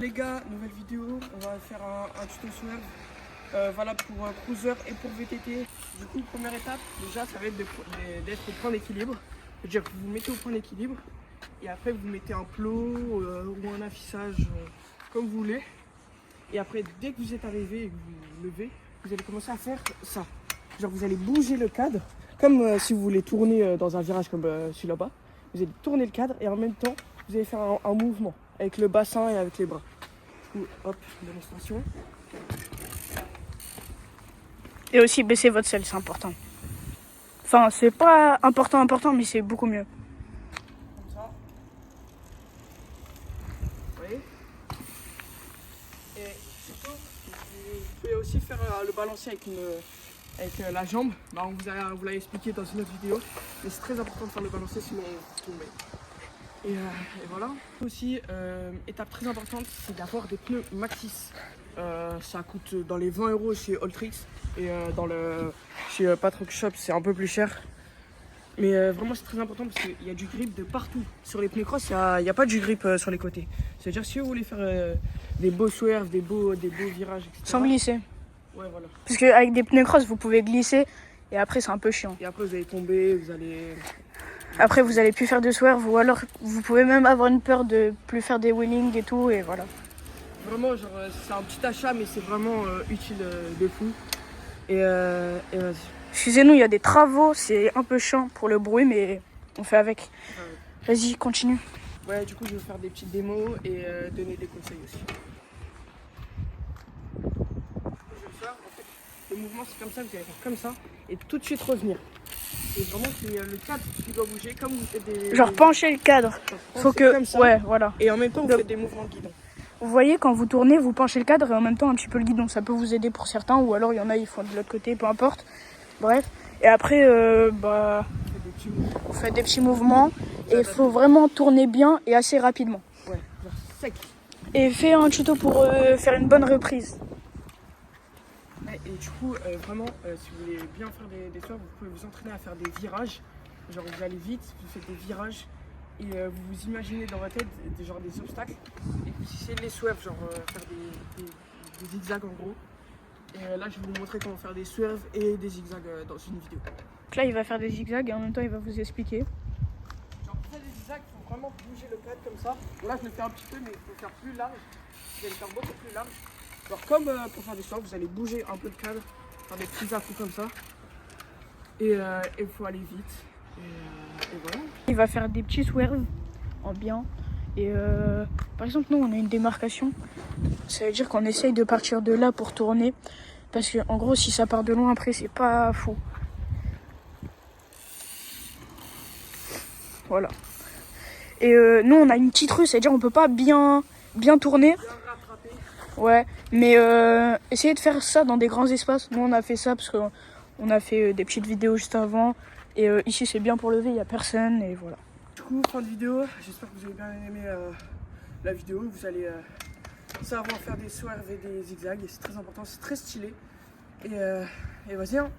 Les gars, nouvelle vidéo, on va faire un tuto swerve valable pour cruiser et pour VTT. Du coup, première étape, déjà, ça va être d'être au point d'équilibre. C'est-à-dire que vous vous mettez au point d'équilibre et après vous mettez un plot ou un affichage comme vous voulez. Et après, dès que vous êtes arrivé et que vous levez, vous allez commencer à faire ça. Genre, vous allez bouger le cadre, comme si vous voulez tourner dans un virage comme celui là-bas. Vous allez tourner le cadre et en même temps, vous allez faire un mouvement avec le bassin et avec les bras. Du coup, hop, démonstration. Et aussi baisser votre selle, c'est important. Enfin, c'est pas important, mais c'est beaucoup mieux. Comme ça. Vous voyez? Et surtout, vous pouvez aussi faire le balancier avec la jambe. Bah, on vous l'a expliqué dans une autre vidéo. Mais c'est très important de faire le balancier sinon vous tombez. Et voilà. Aussi, étape très importante, c'est d'avoir des pneus Maxxis. Ça coûte dans les 20 € chez Alltrix et chez Patrick Shop c'est un peu plus cher. Mais vraiment c'est très important parce qu'il y a du grip de partout. Sur les pneus cross, il n'y a pas du grip sur les côtés. C'est-à-dire si vous voulez faire des beaux swerves, des beaux virages, etc. Sans glisser. Ouais, voilà. Parce qu'avec des pneus cross, vous pouvez glisser et après c'est un peu chiant. Et après vous allez tomber, vous allez... Après vous allez plus faire de swerve ou alors vous pouvez même avoir une peur de plus faire des wheelings et tout et voilà. Vraiment, genre, c'est un petit achat, mais c'est vraiment utile de fou. Et vas-y. Excusez-nous, il y a des travaux, c'est un peu chiant pour le bruit, mais on fait avec. Vas-y, continue. Ouais, du coup, je vais faire des petites démos et donner des conseils aussi. Je vais le faire, en fait, le mouvement, c'est comme ça, vous allez faire comme ça, et tout de suite revenir. Et vraiment, c'est le cadre qui doit bouger, comme vous faites des... Genre pencher le cadre. Faut que... comme ça, ouais, voilà. et en même temps, vous faites des mouvements de guidon. Vous voyez, quand vous tournez, vous penchez le cadre et en même temps un petit peu le guidon. Ça peut vous aider pour certains, ou alors il y en a, ils font de l'autre côté, peu importe. Bref. Et après, vous faites des petits mouvements et il faut vraiment tourner bien et assez rapidement. Ouais, genre sec. Et fais un tuto pour faire une bonne reprise. Et du coup, vraiment, si vous voulez bien faire des swerves, vous pouvez vous entraîner à faire des virages. Genre, vous allez vite, vous faites des virages et vous vous imaginez dans votre tête des obstacles. Et vous essayez de les swerves, genre faire des zigzags en gros. Et là, je vais vous montrer comment faire des swerves et des zigzags dans une vidéo. Donc là, il va faire des zigzags et en même temps, il va vous expliquer. Genre, pour faire des zigzags, il faut vraiment bouger le cadre comme ça. Bon, là, je le fais un petit peu, mais il faut faire plus large. Vous allez faire beaucoup plus large. Alors, comme pour faire des swerves, vous allez bouger un peu le cadre, faire des petits à-coups comme ça. Et il faut aller vite. Et voilà. Il va faire des petits swerves en bien. Et par exemple, nous, on a une démarcation. Ça veut dire qu'on essaye de partir de là pour tourner. Parce que en gros, si ça part de loin, après, c'est pas fou. Voilà. Et nous, on a une petite rue. C'est-à-dire on peut pas bien tourner. Bien rattraper. Ouais. Mais essayez de faire ça dans des grands espaces. Nous, on a fait ça parce qu'on a fait des petites vidéos juste avant. Et ici, c'est bien pour lever. Il n'y a personne. Et voilà. Du coup, fin de vidéo, j'espère que vous avez bien aimé la vidéo. Vous allez savoir faire des swerves et des zigzags, et c'est très important, c'est très stylé. Et vas-y, hein.